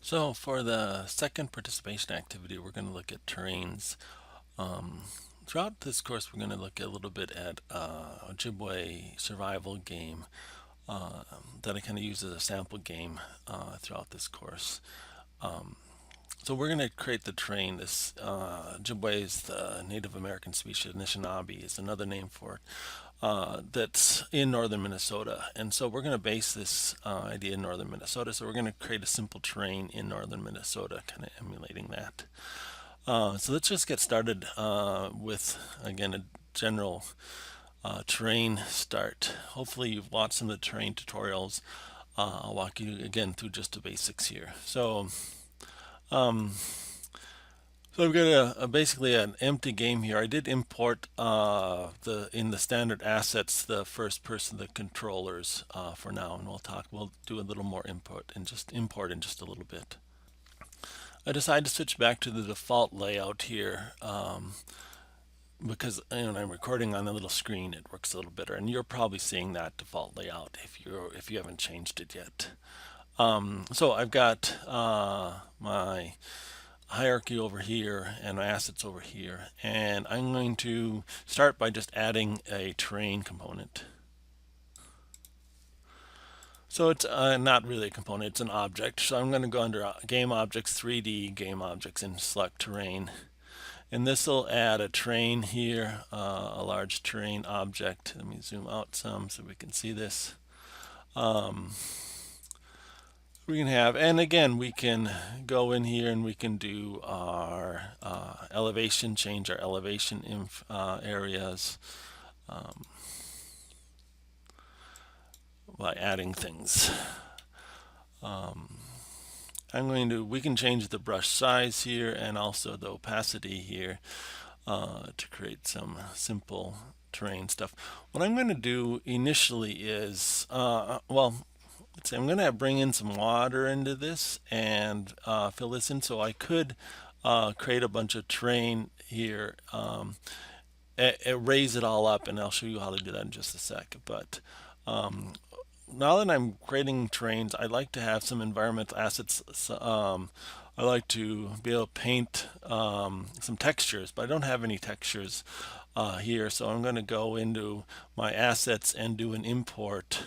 So for the second participation activity, we're going to look at terrains. Um, Throughout this course, we're going to look a little bit at Ojibwe survival game that I kind of use as a sample game throughout this course. Um, so we're going to create the terrain. This Ojibwe is the Native American species. Anishinaabe is another name for it. That's in northern Minnesota. And so we're going to base this idea in northern Minnesota. So we're going to create a simple terrain in northern Minnesota, kind of emulating that. So let's just get started with, again, a general terrain start. Hopefully you've watched some of the terrain tutorials. I'll walk you again through just the basics here. Um, so I've got basically an empty game here. I did import in the standard assets the first person, the controllers for now, and we'll do a little more import in just a little bit. I decided to switch back to the default layout here because when I'm recording on the little screen, it works a little better, and you're probably seeing that default layout if you haven't changed it yet. So I've got my hierarchy over here and my assets over here, and I'm going to start by just adding a terrain component. So it's not really a component, it's an object. So I'm going to go under Game Objects, 3D, Game Objects, and select Terrain. And this will add a terrain here, a large terrain object. Let me zoom out some so we can see this. We can have, and again, we can go in here and we can do our elevation, change our elevation areas by adding things. We can change the brush size here and also the opacity here to create some simple terrain stuff. What I'm going to do initially is, let's see, I'm going to bring in some water into this and fill this in, so I could create a bunch of terrain here, raise it all up, and I'll show you how to do that in just a sec. But now that I'm creating terrains, I like to have some environmental assets. I like to be able to paint some textures, but I don't have any textures here, so I'm going to go into my assets and do an import.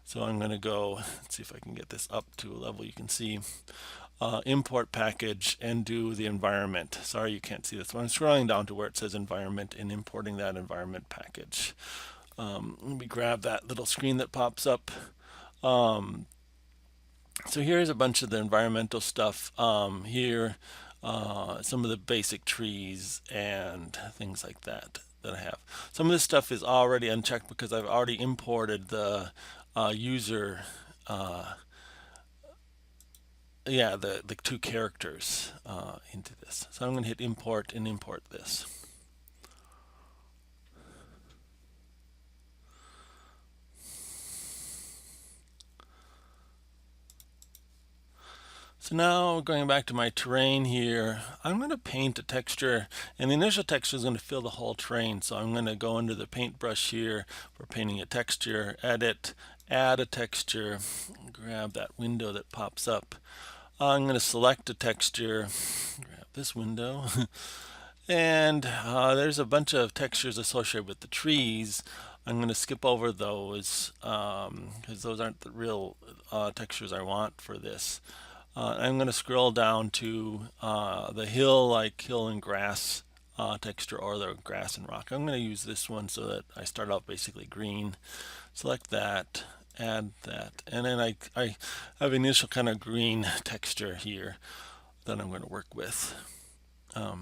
So I'm going to go, let's see if I can get this up to a level you can see, import package and do the environment. Sorry you can't see this. I'm scrolling down to where it says environment and importing that environment package. Let me grab that little screen that pops up. So here's a bunch of the environmental stuff here, some of the basic trees and things like that I have. Some of this stuff is already unchecked because I've already imported the user, the two characters into this. So I'm going to hit import and import this. So now going back to my terrain here, I'm going to paint a texture, and the initial texture is going to fill the whole terrain. So I'm going to go into the paintbrush here for painting a texture, edit, add a texture, grab that window that pops up. I'm going to select a texture, grab this window, and there's a bunch of textures associated with the trees. I'm going to skip over those because those aren't the real textures I want for this. I'm going to scroll down to the hill, like hill and grass texture, or the grass and rock. I'm going to use this one so that I start out basically green. Select that, add that, and then I have initial kind of green texture here that I'm going to work with. So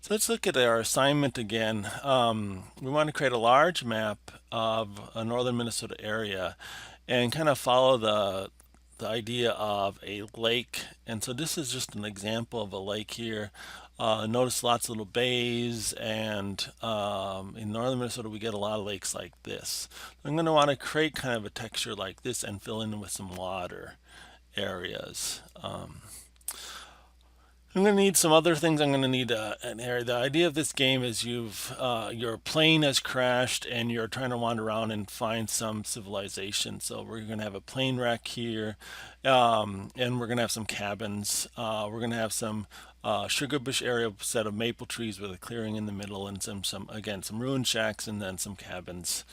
let's look at our assignment again. We want to create a large map of a northern Minnesota area and kind of follow the idea of a lake. And so this is just an example of a lake here. Notice lots of little bays, and in northern Minnesota we get a lot of lakes like this. I'm going to want to create kind of a texture like this and fill in with some water areas. I'm going to need some other things. I'm going to need an area. The idea of this game is your plane has crashed and you're trying to wander around and find some civilization. So we're going to have a plane wreck here, and we're going to have some cabins. We're going to have some sugar bush area set of maple trees with a clearing in the middle, and some ruined shacks, and then some cabins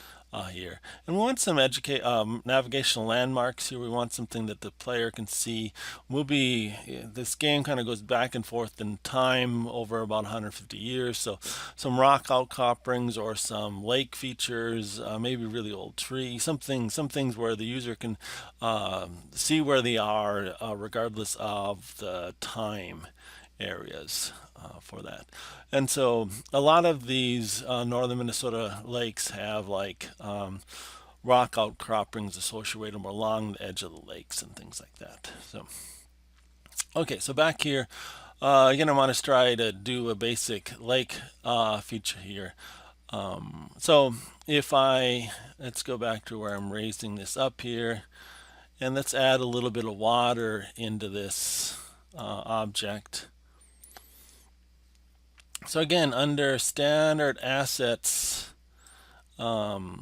here. And we want some navigational landmarks here. We want something that the player can see. This game kind of goes back and forth in time over about 150 years. So some rock outcroppings or some lake features, maybe really old tree, some things where the user can see where they are regardless of the time areas for that. And so a lot of these northern Minnesota lakes have like rock outcroppings associated along the edge of the lakes and things like that. So, okay, so back here, again, I want to try to do a basic lake feature here. So let's go back to where I'm raising this up here, and let's add a little bit of water into this object. So again, under standard assets, under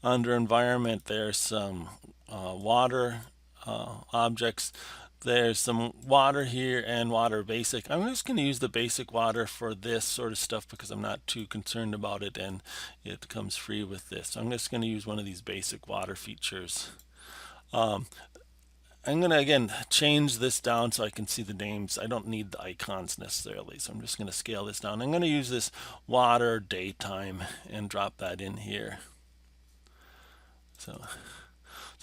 environment, there's some water objects. There's some water here and water basic. I'm just going to use the basic water for this sort of stuff because I'm not too concerned about it and it comes free with this. So I'm just going to use one of these basic water features. I'm going to, again, change this down so I can see the names. I don't need the icons necessarily, so I'm just going to scale this down. I'm going to use this water daytime and drop that in here. So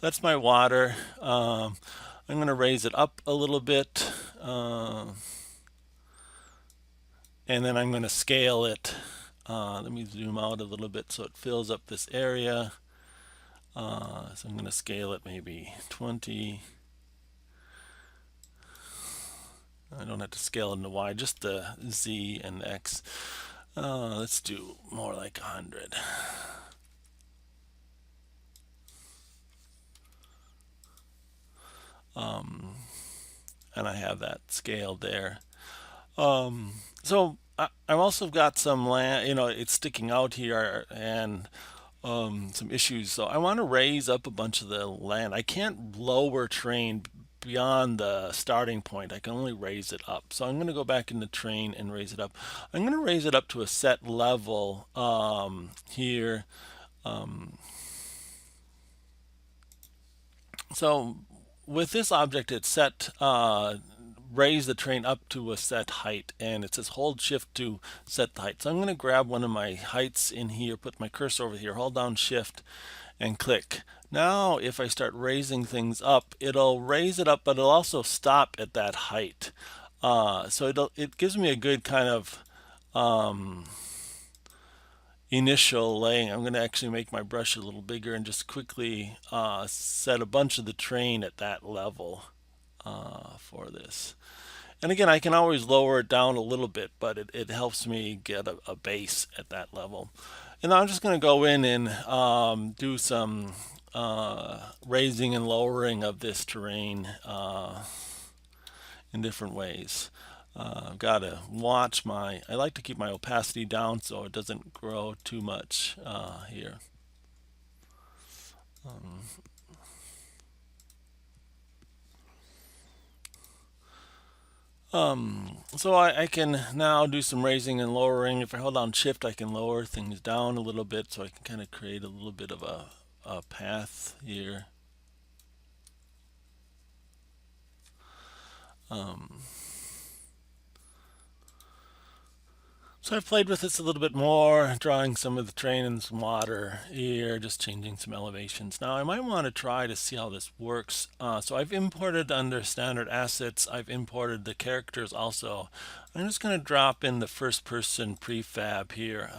that's my water. I'm going to raise it up a little bit, and then I'm going to scale it. Let me zoom out a little bit so it fills up this area. So I'm going to scale it maybe 20. I don't have to scale it into Y, just the Z and the X. Let's do more like 100. And I have that scaled there. So I've also got some land, it's sticking out here, and some issues. So I want to raise up a bunch of the land. I can't lower terrain beyond the starting point. I can only raise it up. So I'm going to go back into terrain and raise it up. I'm going to raise it up to a set level here. So with this object, it's set raise the terrain up to a set height, and it says hold shift to set the height. So I'm going to grab one of my heights in here, put my cursor over here, hold down shift and click. Now if I start raising things up, it'll raise it up, but it'll also stop at that height. So it gives me a good kind of initial laying. I'm going to actually make my brush a little bigger and just quickly set a bunch of the terrain at that level for this. And again, I can always lower it down a little bit, but it helps me get a base at that level. And I'm just going to go in and do some raising and lowering of this terrain in different ways. I've got to watch I like to keep my opacity down so it doesn't grow too much here. So I can now do some raising and lowering. If I hold down shift, I can lower things down a little bit so I can kind of create a little bit of a path here. So I've played with this a little bit more, drawing some of the terrain and some water here, just changing some elevations. Now I might want to try to see how this works. So I've imported under standard assets, I've imported the characters also. I'm just going to drop in the first person prefab here.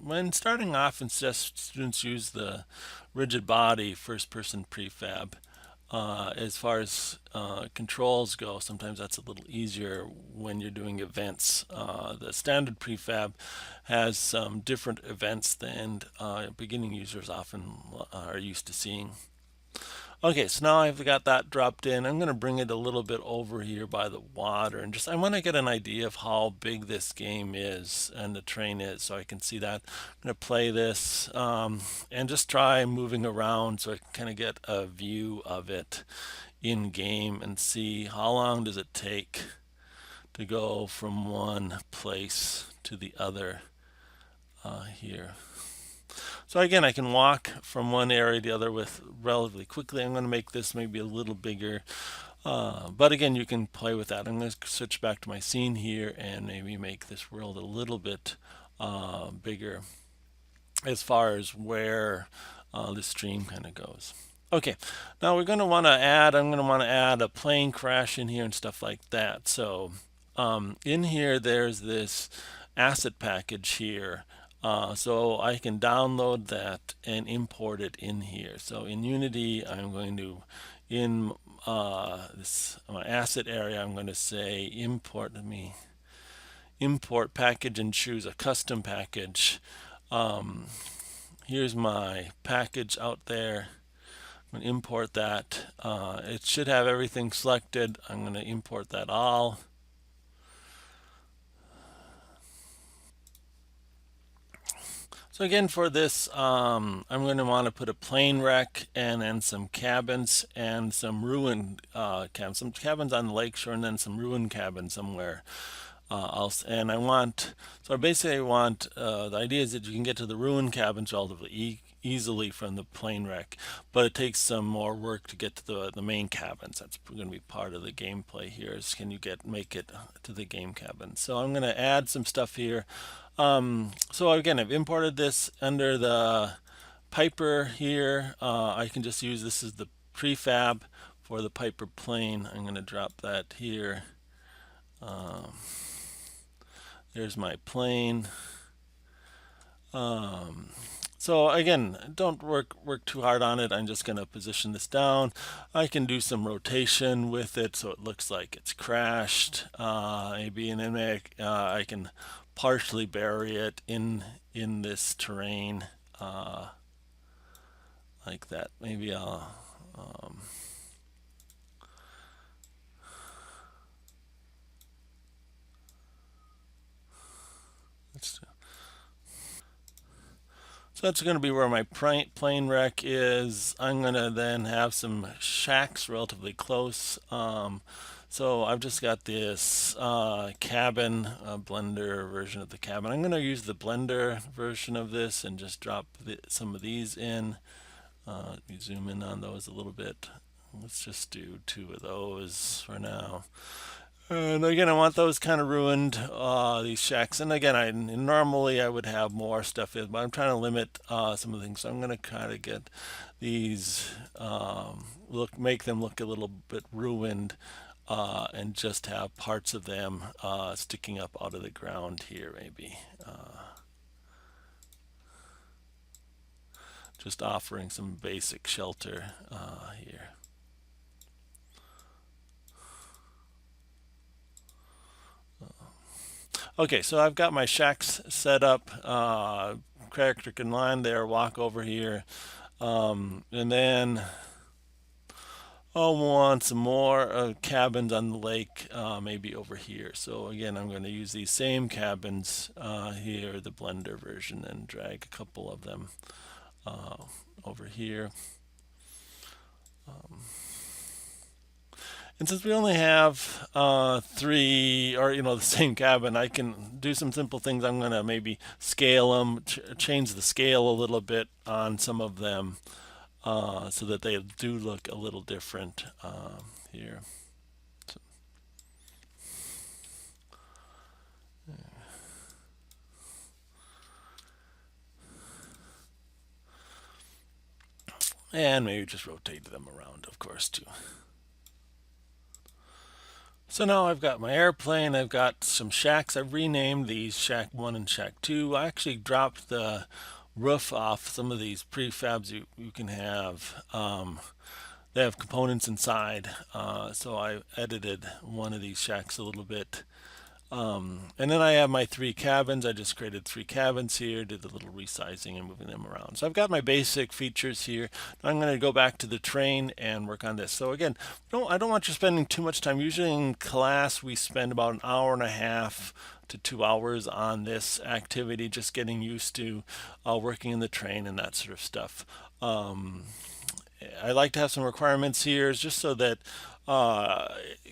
When starting off, students use the rigid body first person prefab. As far as controls go, sometimes that's a little easier when you're doing events. The standard prefab has some different events than beginning users often are used to seeing. Okay, so now I've got that dropped in. I'm going to bring it a little bit over here by the water and just I want to get an idea of how big this game is and the train is so I can see that. I'm going to play this and just try moving around so I can kind of get a view of it in game and see how long does it take to go from one place to the other here. So again, I can walk from one area to the other with relatively quickly. I'm going to make this maybe a little bigger. But again, you can play with that. I'm going to switch back to my scene here and maybe make this world a little bit bigger as far as where the stream kind of goes. Okay, now we're going to want to add, I'm going to want to add a plane crash in here and stuff like that. So in here, there's this asset package here. So I can download that and import it in here. So in Unity, I'm going to, in this my asset area, I'm going to say import, let me import package and choose a custom package. Here's my package out there. I'm going to import that. It should have everything selected. I'm going to import that all. So again, for this, I'm going to want to put a plane wreck and then some cabins and some ruined cabins, some cabins on the lakeshore, and then some ruined cabins somewhere else. And I want, so basically I want, the idea is that you can get to the ruined cabins relatively easily from the plane wreck, but it takes some more work to get to the main cabins. That's going to be part of the gameplay here. Is can you make it to the game cabin? So I'm going to add some stuff here. So again, I've imported this under the Piper here. I can just use this as the prefab for the Piper plane. I'm going to drop that here. There's my plane. So again, don't work too hard on it. I'm just going to position this down. I can do some rotation with it so it looks like it's crashed. Maybe and then I can partially bury it in this terrain like that. Maybe I'll let's do. So that's going to be where my plane wreck is. I'm going to then have some shacks relatively close. So I've just got this cabin Blender version of the cabin. I'm going to use the Blender version of this and just drop some of these in. Let me zoom in on those a little bit. Let's just do two of those for now. And again, I want those kind of ruined, these shacks. And again, normally I would have more stuff in, but I'm trying to limit some of the things. So I'm going to kind of get these, make them look a little bit ruined, and just have parts of them sticking up out of the ground here, maybe. Just offering some basic shelter here. Okay, so I've got my shacks set up. Character can land there, walk over here, and then I'll want some more cabins on the lake, maybe over here. So again, I'm going to use these same cabins here, the Blender version, and drag a couple of them uh, over here. And since we only have three, or the same cabin, I can do some simple things. I'm going to maybe scale them, change the scale a little bit on some of them, so that they do look a little different here. So, and maybe just rotate them around, of course, too. So now I've got my airplane, I've got some shacks. I've renamed these Shack 1 and Shack 2. I actually dropped the roof off some of these prefabs you can have. They have components inside, so I edited one of these shacks a little bit. And then I have my 3 cabins. I just created 3 cabins here, did the little resizing and moving them around. So I've got my basic features here. Now I'm going to go back to the train and work on this. So again, I don't want you spending too much time. Usually in class we spend about an hour and a half to 2 hours on this activity, just getting used to working in the train and that sort of stuff. I like to have some requirements here just so that uh,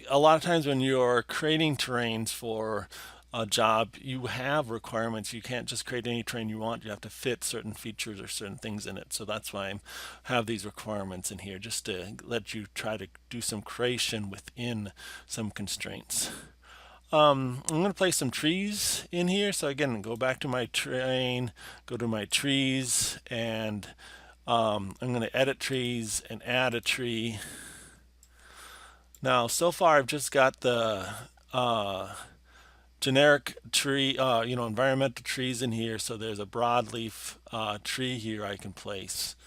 a lot of times when you're creating terrains for a job, you have requirements. You can't just create any terrain you want. You have to fit certain features or certain things in it. So that's why I have these requirements in here, just to let you try to do some creation within some constraints. I'm going to place some trees in here. So again, go back to my train, go to my trees, and I'm going to edit trees and add a tree. Now, so far I've just got the generic tree, environmental trees in here. So there's a broadleaf tree here I can place.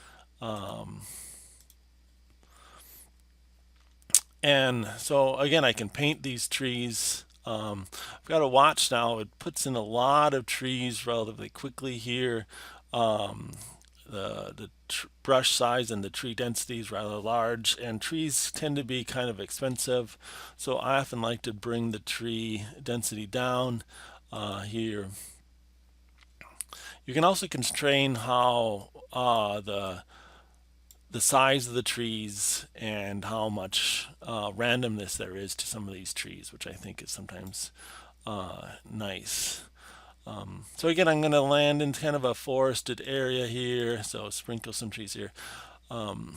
And so again, I can paint these trees. I've got a watch now. It puts in a lot of trees relatively quickly here. The brush size and the tree density is rather large, and trees tend to be kind of expensive, so I often like to bring the tree density down here. You can also constrain how the size of the trees and how much randomness there is to some of these trees, which I think is sometimes nice. So again, I'm going to land in kind of a forested area here, so sprinkle some trees here. You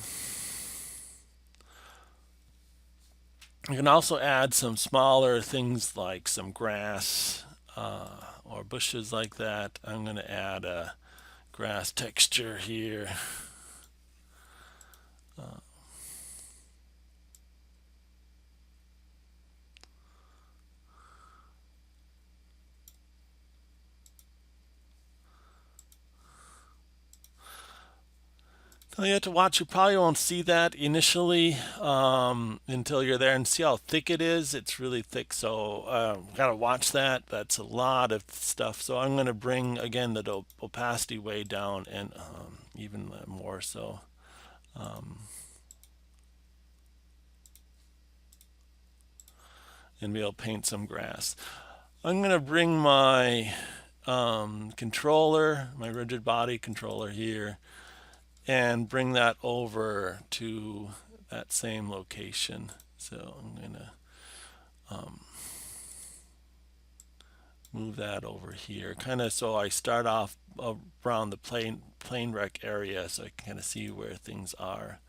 can also add some smaller things like some grass or bushes like that. I'm going to add a grass texture here. So you have to watch. You probably won't see that initially until you're there and see how thick it is. It's really thick, so gotta watch that. That's a lot of stuff. So I'm gonna bring again the opacity way down and even more so. And be able to paint some grass. I'm gonna bring my controller, my rigid body controller here, and bring that over to that same location. So I'm going to move that over here, kind of so I start off around the plane wreck area, so I can kind of see where things are.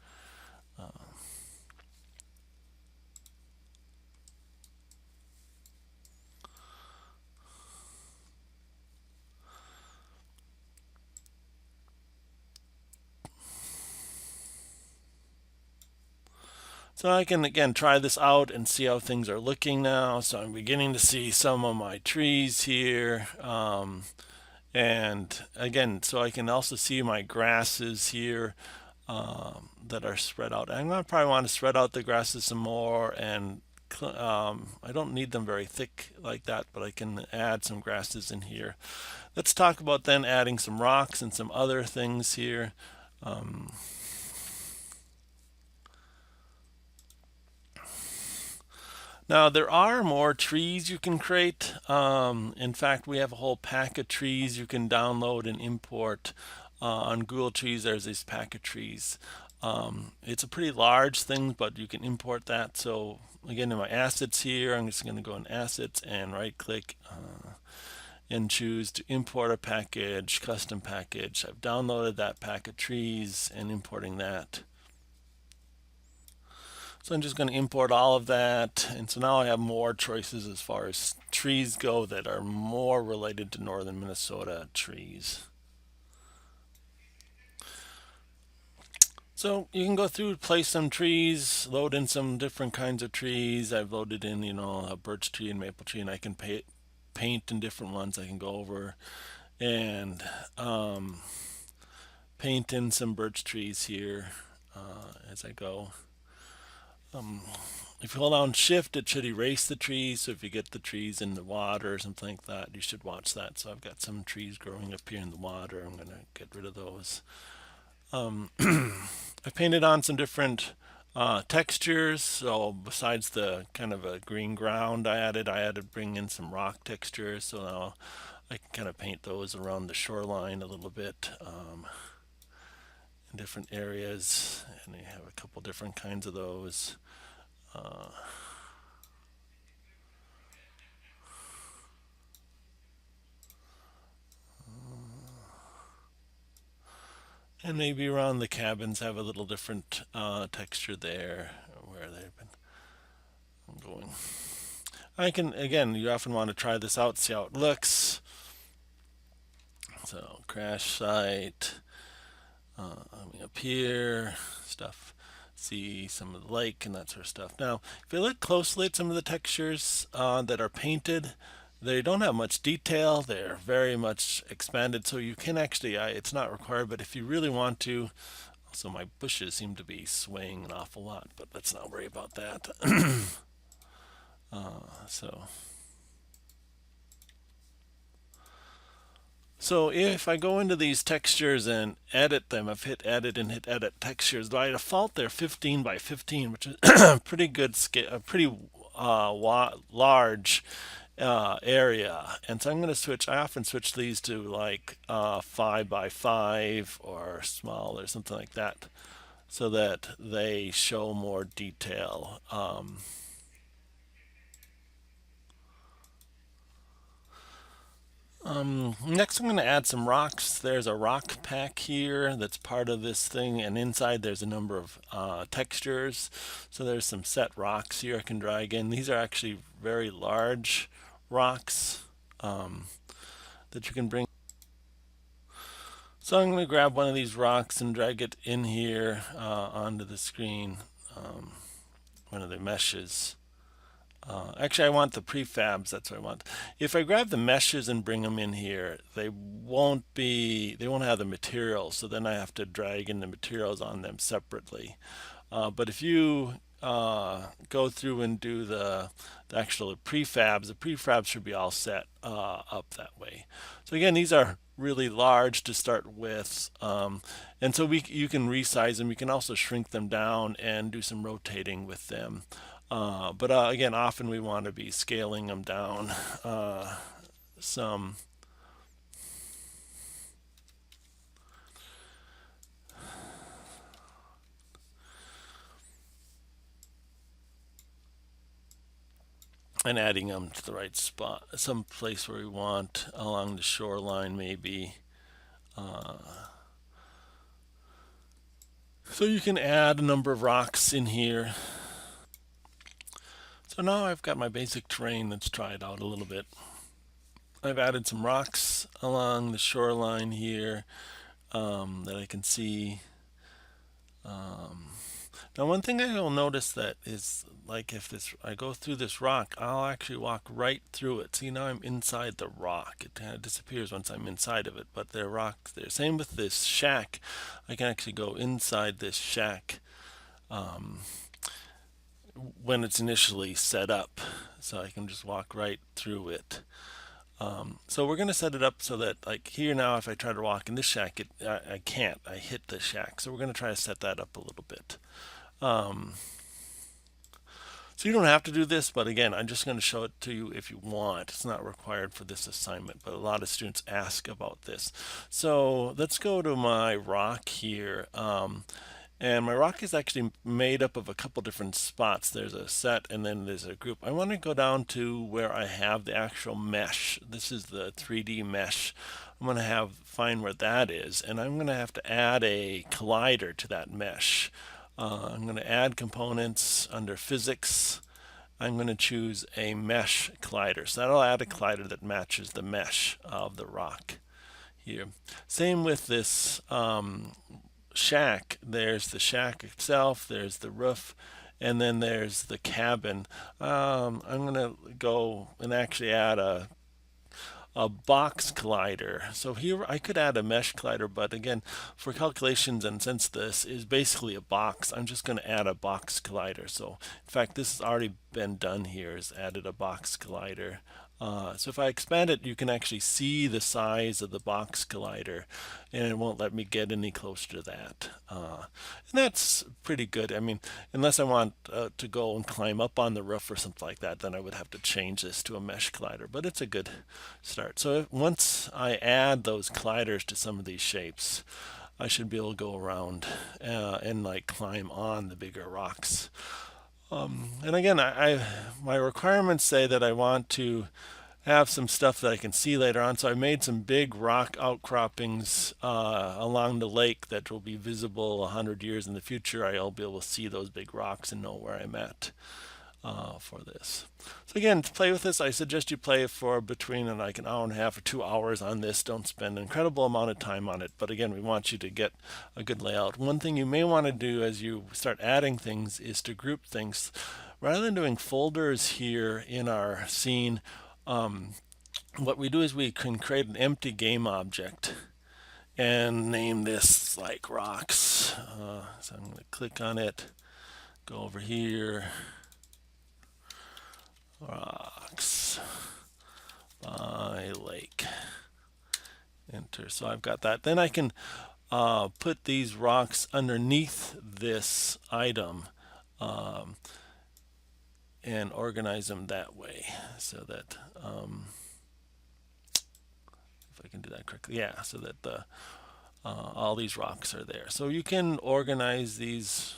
So I can again try this out and see how things are looking now. So I'm beginning to see some of my trees here. And again, so I can also see my grasses here that are spread out. I'm going to probably want to spread out the grasses some more, and I don't need them very thick like that, but I can add some grasses in here. Let's talk about then adding some rocks and some other things here. Now there are more trees you can create. In fact, we have a whole pack of trees you can download and import. On Google Trees, there's this pack of trees. It's a pretty large thing, but you can import that. So again, in my assets here, I'm just going to go in assets and right click and choose to import a package, custom package. I've downloaded that pack of trees and importing that. So I'm just going to import all of that, and so now I have more choices as far as trees go that are more related to northern Minnesota trees. So you can go through, place some trees, load in some different kinds of trees. I've loaded in, a birch tree and maple tree, and I can paint in different ones. I can go over and paint in some birch trees here as I go. If you hold down shift, it should erase the trees. So if you get the trees in the water or something like that, you should watch that. So I've got some trees growing up here in the water. I'm going to get rid of those. I painted on some different textures. So besides the kind of a green ground I added bring in some rock textures. So now I can kind of paint those around the shoreline a little bit in different areas. And you have a couple different kinds of those. And maybe around the cabins have a little different texture there where they've been going. I can, again, you often want to try this out, see how it looks. So crash site, up here, stuff. See some of the lake and that sort of stuff. Now, if you look closely at some of the textures that are painted, they don't have much detail. They're very much expanded, so you can actually, it's not required, but if you really want to, also my bushes seem to be swaying an awful lot, but let's not worry about that. So So if I go into these textures and edit them, I've hit edit and hit edit textures. By default, they're 15 by 15, which is a pretty good scale, a pretty large area. And so I'm going to switch. I often switch these to like 5 by 5 or small or something like that, so that they show more detail. Next, I'm going to add some rocks. There's a rock pack here that's part of this thing, and inside there's a number of textures. So there's some set rocks here I can drag in. These are actually very large rocks that you can bring. So I'm going to grab one of these rocks and drag it in here onto the screen, one of the meshes. Actually, I want the prefabs. That's what I want. If I grab the meshes and bring them in here, they won't have the materials. So then I have to drag in the materials on them separately. But if you go through and do the actual prefabs, the prefabs should be all set up that way. So again, these are really large to start with, and so you can resize them. You can also shrink them down and do some rotating with them. But again, often we want to be scaling them down some. And adding them to the right spot, some place where we want along the shoreline maybe. So you can add a number of rocks in here. So now I've got my basic terrain. Let's try it out a little bit. I've added some rocks along the shoreline here that I can see. Now one thing I will notice that is, like, if I go through this rock, I'll actually walk right through it. See, now I'm inside the rock. It kind of disappears once I'm inside of it, but there are rocks there. Same with this shack. I can actually go inside this shack when it's initially set up. So I can just walk right through it. So we're going to set it up so that, like here now, if I try to walk in this shack, I can't. I hit the shack. So we're going to try to set that up a little bit. So you don't have to do this, but again, I'm just going to show it to you if you want. It's not required for this assignment, but a lot of students ask about this. So let's go to my rock here. And my rock is actually made up of a couple different spots. There's a set and then there's a group. I want to go down to where I have the actual mesh. This is the 3D mesh. I'm going to find where that is, and I'm going to have to add a collider to that mesh. I'm going to add components under physics. I'm going to choose a mesh collider. So that'll add a collider that matches the mesh of the rock here. Same with this shack. There's the shack itself, there's the roof, and then there's the cabin. I'm going to go and actually add a a box collider. So here I could add a mesh collider, but again, for calculations, and since this is basically a box, I'm just going to add a box collider. So in fact, this has already been done here, is added a box collider. So if I expand it, you can actually see the size of the box collider, and it won't let me get any closer to that. And that's pretty good. I mean, unless I want to go and climb up on the roof or something like that, then I would have to change this to a mesh collider, but it's a good start. So once I add those colliders to some of these shapes, I should be able to go around and like climb on the bigger rocks. And again, my requirements say that I want to have some stuff that I can see later on. So I made some big rock outcroppings along the lake that will be visible 100 years in the future. I'll be able to see those big rocks and know where I'm at for this. So again, to play with this, I suggest you play for between like an hour and a half or 2 hours on this. Don't spend an incredible amount of time on it. But again, we want you to get a good layout. One thing you may want to do as you start adding things is to group things. Rather than doing folders here in our scene, what we do is we can create an empty game object and name this like rocks. So I'm going to click on it, go over here, rocks by lake, enter. So I've got that. Then I can put these rocks underneath this item and organize them that way, so that if I can do that correctly, yeah, so that the all these rocks are there. So you can organize these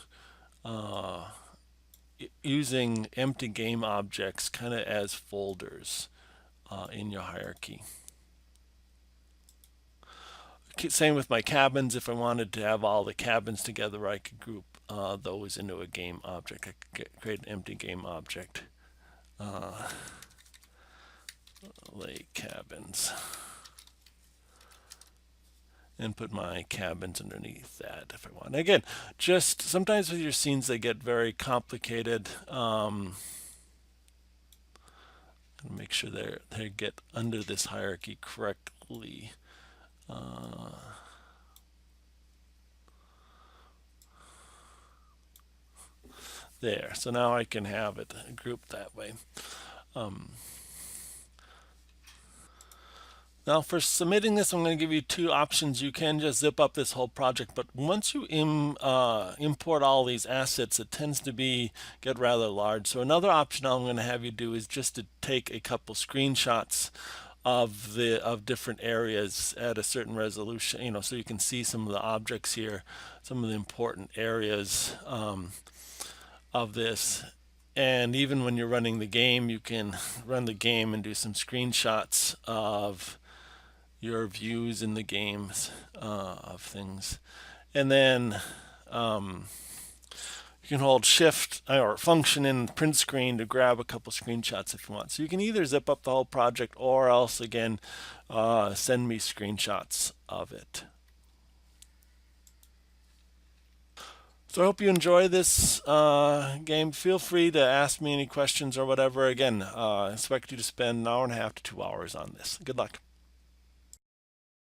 using empty game objects kind of as folders in your hierarchy. Same with my cabins. If I wanted to have all the cabins together, I could group those into a game object. I could create an empty game object. Lake cabins. And put my cabins underneath that if I want. Again, just sometimes with your scenes they get very complicated. Make sure they get under this hierarchy correctly. There. So now I can have it grouped that way. Now for submitting this, I'm going to give you two options. You can just zip up this whole project, but once you import all these assets, it tends to get rather large. So another option I'm going to have you do is just to take a couple screenshots of different areas at a certain resolution, so you can see some of the objects here, some of the important areas of this. And even when you're running the game, you can run the game and do some screenshots of your views in the games of things. And then you can hold shift or function in print screen to grab a couple screenshots if you want. So you can either zip up the whole project or else again send me screenshots of it. So I hope you enjoy this game. Feel free to ask me any questions or whatever. Again, I expect you to spend an hour and a half to 2 hours on this. Good luck.